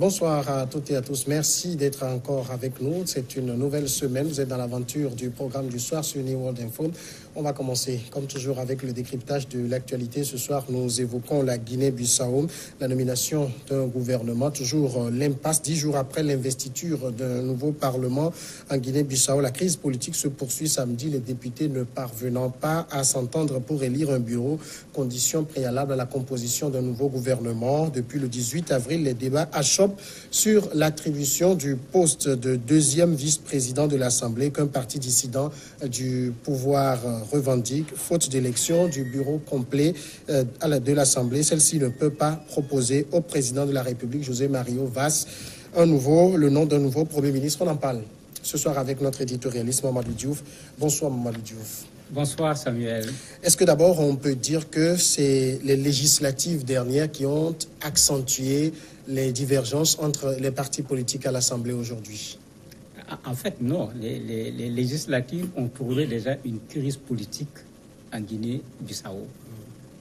Bonsoir à toutes et à tous. Merci d'être encore avec nous. C'est une nouvelle semaine. Vous êtes dans l'aventure du programme du soir sur New World Info. On va commencer, comme toujours, avec le décryptage de l'actualité. Ce soir, nous évoquons la Guinée-Bissau, la nomination d'un gouvernement, toujours l'impasse. 10 jours après l'investiture d'un nouveau parlement en Guinée-Bissau, la crise politique se poursuit samedi. Les députés ne parvenant pas à s'entendre pour élire un bureau, condition préalable à la composition d'un nouveau gouvernement. Depuis le 18 avril, les débats achoppent sur l'attribution du poste de deuxième vice-président de l'Assemblée qu'un parti dissident du pouvoir revendique. Faute d'élection du bureau complet de l'Assemblée, celle-ci ne peut pas proposer au président de la République, José Mario Vaz, le nom d'un nouveau Premier ministre. On en parle ce soir avec notre éditorialiste Mamadou Diouf. Bonsoir Mamadou Diouf. Bonsoir Samuel. Est-ce que d'abord on peut dire que c'est les législatives dernières qui ont accentué les divergences entre les partis politiques à l'Assemblée aujourd'hui? En fait, non. Les législatives ont trouvé déjà une crise politique en Guinée-Bissau.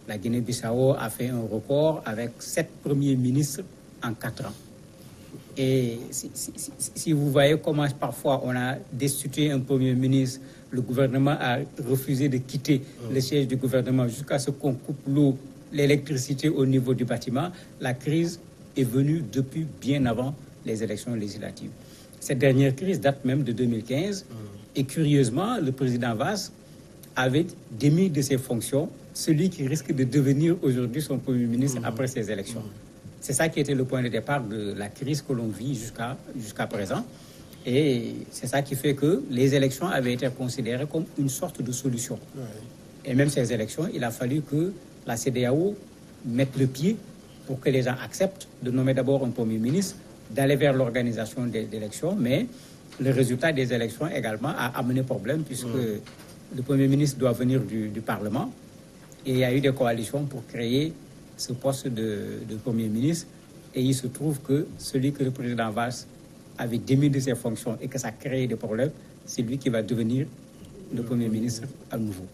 La Guinée-Bissau a fait un record avec 7 premiers ministres en 4 ans. Et si vous voyez comment parfois on a destitué un premier ministre, le gouvernement a refusé de quitter le siège du gouvernement jusqu'à ce qu'on coupe l'eau, l'électricité au niveau du bâtiment, la crise est venue depuis bien avant les élections législatives. Cette dernière crise date même de 2015 et curieusement, le président Vaz avait démis de ses fonctions celui qui risque de devenir aujourd'hui son premier ministre après ces élections. C'est ça qui était le point de départ de la crise que l'on vit jusqu'à présent. Et c'est ça qui fait que les élections avaient été considérées comme une sorte de solution. Et même ces élections, il a fallu que la CEDEAO mette le pied pour que les gens acceptent de nommer d'abord un Premier ministre, d'aller vers l'organisation des élections. Mais le résultat des élections également a amené problème puisque le Premier ministre doit venir du Parlement. Et il y a eu des coalitions pour créer ce poste de Premier ministre. Et il se trouve que celui que le président Vaz avait démis de ses fonctions et que ça a créé des problèmes, c'est lui qui va devenir le Premier ministre à nouveau.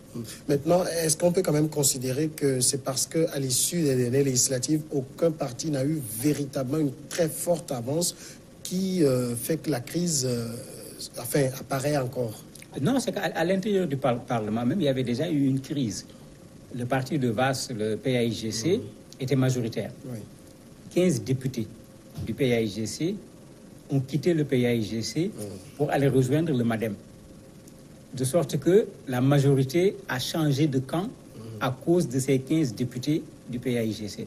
Maintenant, est-ce qu'on peut quand même considérer que c'est parce qu'à l'issue des dernières législatives, aucun parti n'a eu véritablement une très forte avance qui fait que la crise apparaît encore? Non, c'est qu'à l'intérieur du Parlement même, il y avait déjà eu une crise. Le parti de Vaz, le PAIGC, était majoritaire. 15 députés du PAIGC ont quitté le PAIGC pour aller rejoindre le MADEM. De sorte que la majorité a changé de camp à cause de ces 15 députés du PAIGC.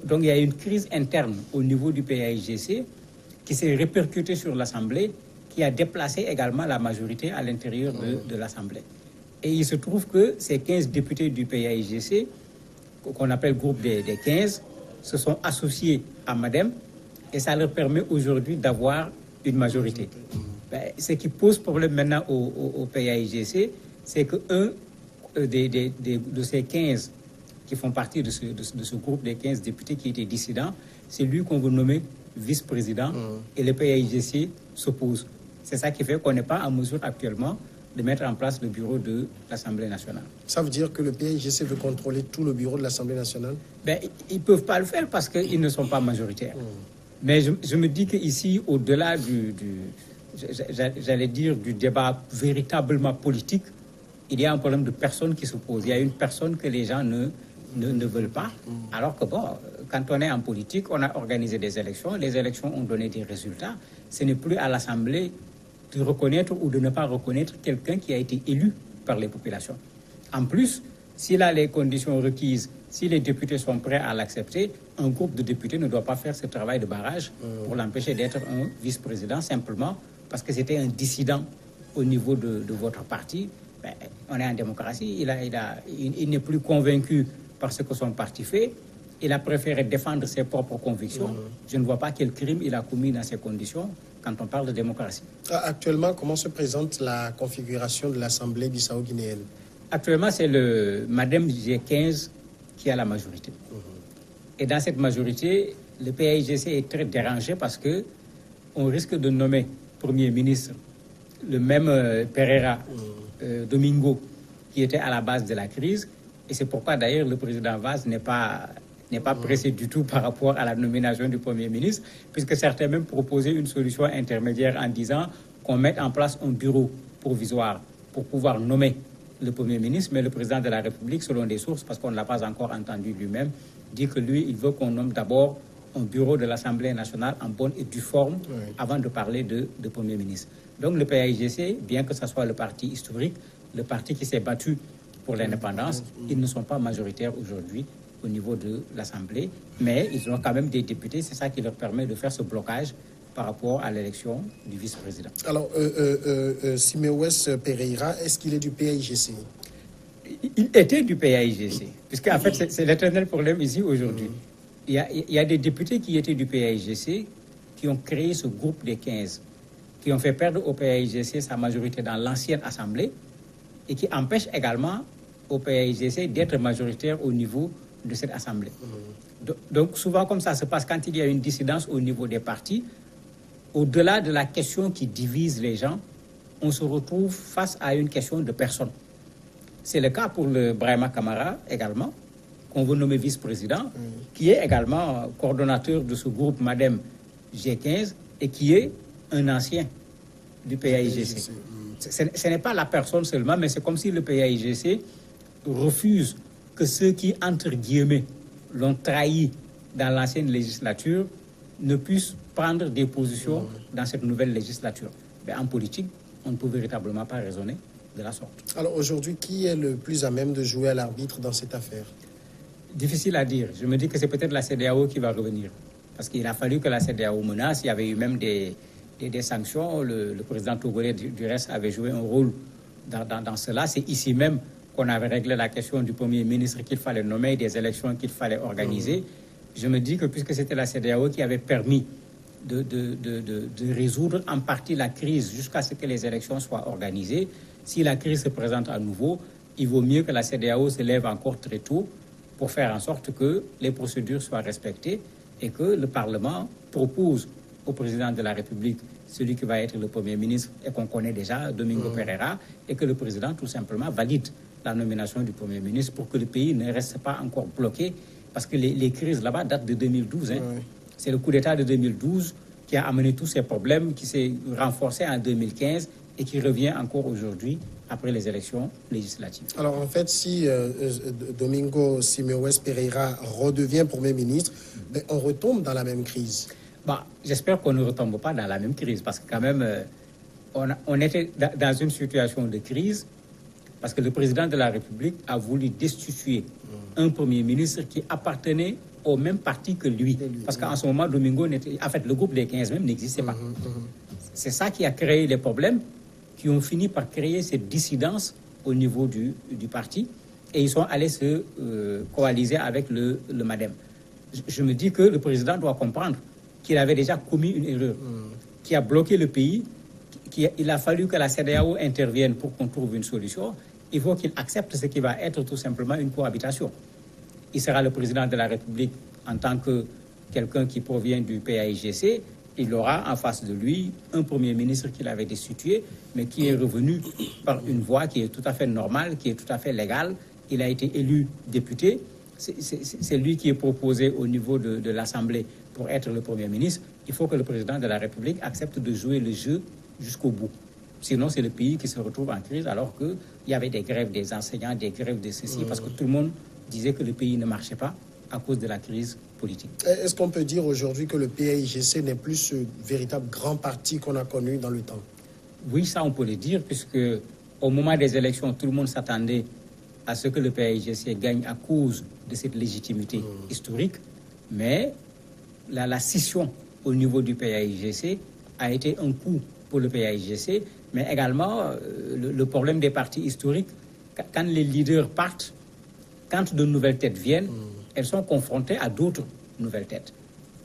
Donc il y a une crise interne au niveau du PAIGC qui s'est répercutée sur l'Assemblée, qui a déplacé également la majorité à l'intérieur de l'Assemblée. Et il se trouve que ces 15 députés du PAIGC, qu'on appelle groupe des 15, se sont associés à MADEM et ça leur permet aujourd'hui d'avoir une majorité. Ce qui pose problème maintenant au PAIGC, c'est qu'un de ces 15 qui font partie de ce groupe des 15 députés qui étaient dissidents, c'est lui qu'on veut nommer vice-président et le PAIGC s'oppose. C'est ça qui fait qu'on n'est pas en mesure actuellement de mettre en place le bureau de l'Assemblée nationale. Ça veut dire que le PAIGC veut contrôler tout le bureau de l'Assemblée nationale? Ils ne peuvent pas le faire parce qu'ils ne sont pas majoritaires. Mais je me dis qu'ici, au-delà j'allais dire, du débat véritablement politique, il y a un problème de personnes qui se posent. Il y a une personne que les gens ne veulent pas. Alors que quand on est en politique, on a organisé des élections. Les élections ont donné des résultats. Ce n'est plus à l'Assemblée de reconnaître ou de ne pas reconnaître quelqu'un qui a été élu par les populations. En plus, s'il a les conditions requises, si les députés sont prêts à l'accepter, un groupe de députés ne doit pas faire ce travail de barrage pour l'empêcher d'être un vice-président simplement parce que c'était un dissident au niveau de votre parti. On est en démocratie, il n'est plus convaincu par ce que son parti fait. Il a préféré défendre ses propres convictions. Je ne vois pas quel crime il a commis dans ces conditions quand on parle de démocratie. Actuellement, comment se présente la configuration de l'Assemblée bissau-guinéenne? Actuellement, c'est le MADEM G15 qui a la majorité. Et dans cette majorité, le PAIGC est très dérangé parce qu'on risque de nommer Premier ministre le même Pereira Domingo qui était à la base de la crise. Et c'est pourquoi d'ailleurs le président Vaz n'est pas n'est pas pressé du tout par rapport à la nomination du Premier ministre, puisque certains même proposaient une solution intermédiaire en disant qu'on mette en place un bureau provisoire pour pouvoir nommer le Premier ministre, mais le président de la République, selon des sources, parce qu'on ne l'a pas encore entendu lui-même, dit que lui, il veut qu'on nomme d'abord un bureau de l'Assemblée nationale en bonne et due forme avant de parler de Premier ministre. Donc le PAIGC, bien que ce soit le parti historique, le parti qui s'est battu pour l'indépendance, ils ne sont pas majoritaires aujourd'hui au niveau de l'Assemblée, mais ils ont quand même des députés, c'est ça qui leur permet de faire ce blocage par rapport à l'élection du vice-président. Alors, Siméouès Pereira, est-ce qu'il est du PAIGC? Il était du PAIGC, puisque en fait, c'est l'éternel problème ici aujourd'hui. Il y a des députés qui étaient du PAIGC qui ont créé ce groupe des 15, qui ont fait perdre au PAIGC sa majorité dans l'ancienne Assemblée et qui empêchent également au PAIGC d'être majoritaire au niveau de cette Assemblée. Donc souvent comme ça se passe quand il y a une dissidence au niveau des partis, au-delà de la question qui divise les gens, on se retrouve face à une question de personne. C'est le cas pour le Brahima Kamara également, qu'on veut nommer vice-président, qui est également coordonnateur de ce groupe MADEM G15 et qui est un ancien du PAIGC. Ce n'est pas la personne seulement, mais c'est comme si le PAIGC refuse que ceux qui, entre guillemets, l'ont trahi dans l'ancienne législature ne puissent prendre des positions dans cette nouvelle législature. Mais en politique, on ne peut véritablement pas raisonner de la sorte. Alors aujourd'hui, qui est le plus à même de jouer à l'arbitre dans cette affaire? Difficile à dire. Je me dis que c'est peut-être la CEDEAO qui va revenir. Parce qu'il a fallu que la CEDEAO menace. Il y avait eu même des sanctions. Le président togolais, du reste, avait joué un rôle dans cela. C'est ici même qu'on avait réglé la question du Premier ministre qu'il fallait nommer, des élections qu'il fallait organiser. Je me dis que puisque c'était la CEDEAO qui avait permis de résoudre en partie la crise jusqu'à ce que les élections soient organisées, si la crise se présente à nouveau, il vaut mieux que la CEDEAO se lève encore très tôt pour faire en sorte que les procédures soient respectées et que le Parlement propose au président de la République, celui qui va être le Premier ministre et qu'on connaît déjà, Domingo Pereira, et que le président tout simplement valide la nomination du Premier ministre pour que le pays ne reste pas encore bloqué, parce que les crises là-bas datent de 2012. C'est le coup d'État de 2012 qui a amené tous ces problèmes, qui s'est renforcé en 2015 et qui revient encore aujourd'hui après les élections législatives. Alors en fait, si Domingo Siméouès Pereira redevient Premier ministre, on retombe dans la même crise. J'espère qu'on ne retombe pas dans la même crise, parce que quand même, on était dans une situation de crise, parce que le président de la République a voulu destituer un Premier ministre qui appartenait au même parti que lui. Parce qu'en ce moment, Domingo le groupe des 15 même n'existait pas. C'est ça qui a créé les problèmes, qui ont fini par créer cette dissidence au niveau du parti, et ils sont allés se coaliser avec le MADEM. Je me dis que le président doit comprendre qu'il avait déjà commis une erreur, qui a bloqué le pays, il a fallu que la CEDEAO intervienne pour qu'on trouve une solution. Il faut qu'il accepte ce qui va être tout simplement une cohabitation. Il sera le président de la République en tant que quelqu'un qui provient du PAIGC. Il aura en face de lui un Premier ministre qu'il avait destitué, mais qui est revenu par une voie qui est tout à fait normale, qui est tout à fait légale. Il a été élu député. C'est lui qui est proposé au niveau de l'Assemblée pour être le Premier ministre. Il faut que le président de la République accepte de jouer le jeu jusqu'au bout. Sinon, c'est le pays qui se retrouve en crise, alors qu'il y avait des grèves des enseignants, des grèves de ceci, parce que tout le monde disait que le pays ne marchait pas à cause de la crise politique. Est-ce qu'on peut dire aujourd'hui que le PAIGC n'est plus ce véritable grand parti qu'on a connu dans le temps? Oui, ça on peut le dire, puisque au moment des élections, tout le monde s'attendait à ce que le PAIGC gagne à cause de cette légitimité historique, mais la scission au niveau du PAIGC a été un coup pour le PAIGC, mais également le problème des partis historiques, quand les leaders partent, quand de nouvelles têtes viennent, elles sont confrontées à d'autres nouvelles têtes.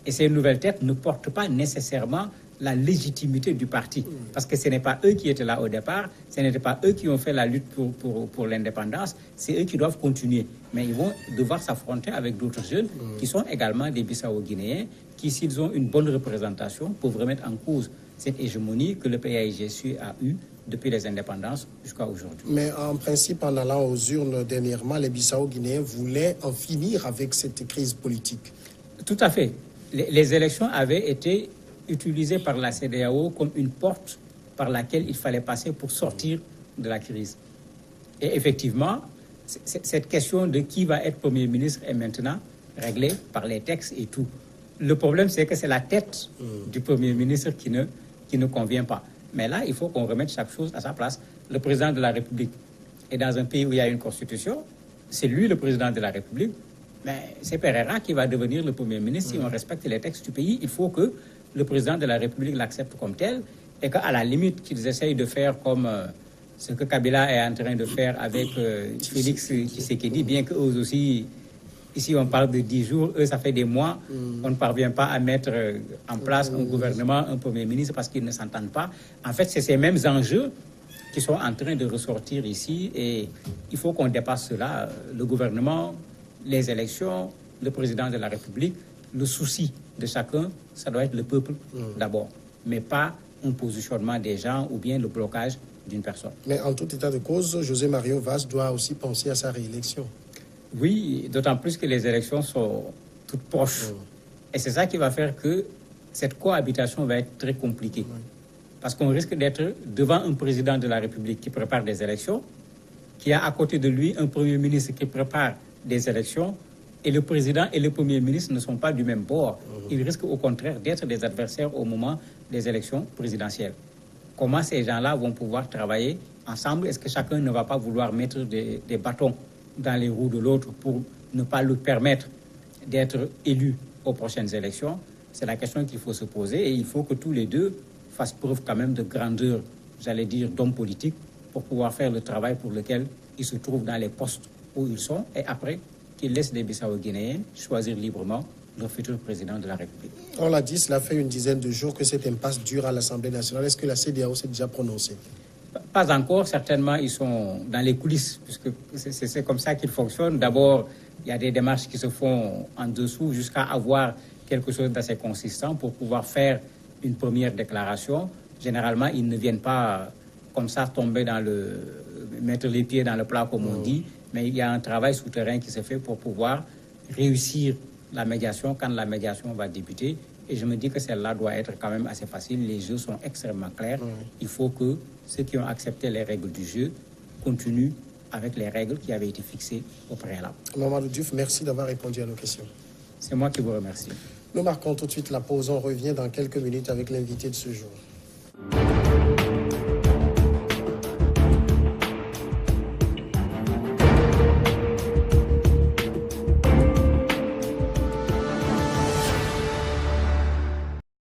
Et ces nouvelles têtes ne portent pas nécessairement la légitimité du parti, parce que ce n'est pas eux qui étaient là au départ, ce n'était pas eux qui ont fait la lutte pour l'indépendance, c'est eux qui doivent continuer. Mais ils vont devoir s'affronter avec d'autres jeunes qui sont également des Bissau-Guinéens, qui, s'ils ont une bonne représentation, peuvent remettre en cause cette hégémonie que le PAIGC a eue depuis les indépendances jusqu'à aujourd'hui. Mais en principe, en allant aux urnes dernièrement, les Bissau-Guinéens voulaient en finir avec cette crise politique. Tout à fait. Les élections avaient été utilisées par la CEDEAO comme une porte par laquelle il fallait passer pour sortir de la crise. Et effectivement, cette question de qui va être Premier ministre est maintenant réglée par les textes et tout. Le problème, c'est que c'est la tête du Premier ministre qui ne convient pas. Mais là, il faut qu'on remette chaque chose à sa place. Le président de la République est dans un pays où il y a une constitution. C'est lui le président de la République. Mais c'est Pereira qui va devenir le Premier ministre. Si on respecte les textes du pays, il faut que le président de la République l'accepte comme tel et qu'à la limite, qu'ils essayent de faire comme ce que Kabila est en train de faire avec Félix Tshisekedi, bien qu'eux aussi, ici on parle de 10 jours, eux ça fait des mois, on ne parvient pas à mettre en place un gouvernement, un Premier ministre parce qu'ils ne s'entendent pas. En fait, c'est ces mêmes enjeux qui sont en train de ressortir ici et il faut qu'on dépasse cela. Le gouvernement, les élections, le président de la République, le souci de chacun, ça doit être le peuple d'abord, mais pas un positionnement des gens ou bien le blocage d'une personne. Mais en tout état de cause, José Mario Vaz doit aussi penser à sa réélection. Oui, d'autant plus que les élections sont toutes proches. Et c'est ça qui va faire que cette cohabitation va être très compliquée. Parce qu'on risque d'être devant un président de la République qui prépare des élections, qui a à côté de lui un Premier ministre qui prépare des élections, et le président et le Premier ministre ne sont pas du même bord. Ils risquent au contraire d'être des adversaires au moment des élections présidentielles. Comment ces gens-là vont pouvoir travailler ensemble? Est-ce que chacun ne va pas vouloir mettre des bâtons dans les roues de l'autre pour ne pas lui permettre d'être élu aux prochaines élections? C'est la question qu'il faut se poser et il faut que tous les deux fassent preuve quand même de grandeur, j'allais dire d'hommes politiques, pour pouvoir faire le travail pour lequel ils se trouvent dans les postes où ils sont et après qu'ils laissent les Bissau-Guinéens choisir librement leur futur président de la République. On l'a dit, cela fait une dizaine de jours que cette impasse dure à l'Assemblée nationale. Est-ce que la CEDEAO s'est déjà prononcée? Pas encore, certainement ils sont dans les coulisses, puisque c'est comme ça qu'ils fonctionnent. D'abord, il y a des démarches qui se font en dessous jusqu'à avoir quelque chose d'assez consistant pour pouvoir faire une première déclaration. Généralement, ils ne viennent pas comme ça tomber mettre les pieds dans le plat comme on dit, mais il y a un travail souterrain qui se fait pour pouvoir réussir la médiation quand la médiation va débuter. Et je me dis que celle-là doit être quand même assez facile. Les jeux sont extrêmement clairs. Il faut que ceux qui ont accepté les règles du jeu continuent avec les règles qui avaient été fixées au préalable. Mamadou Diouf, merci d'avoir répondu à nos questions. C'est moi qui vous remercie. Nous marquons tout de suite la pause. On revient dans quelques minutes avec l'invité de ce jour.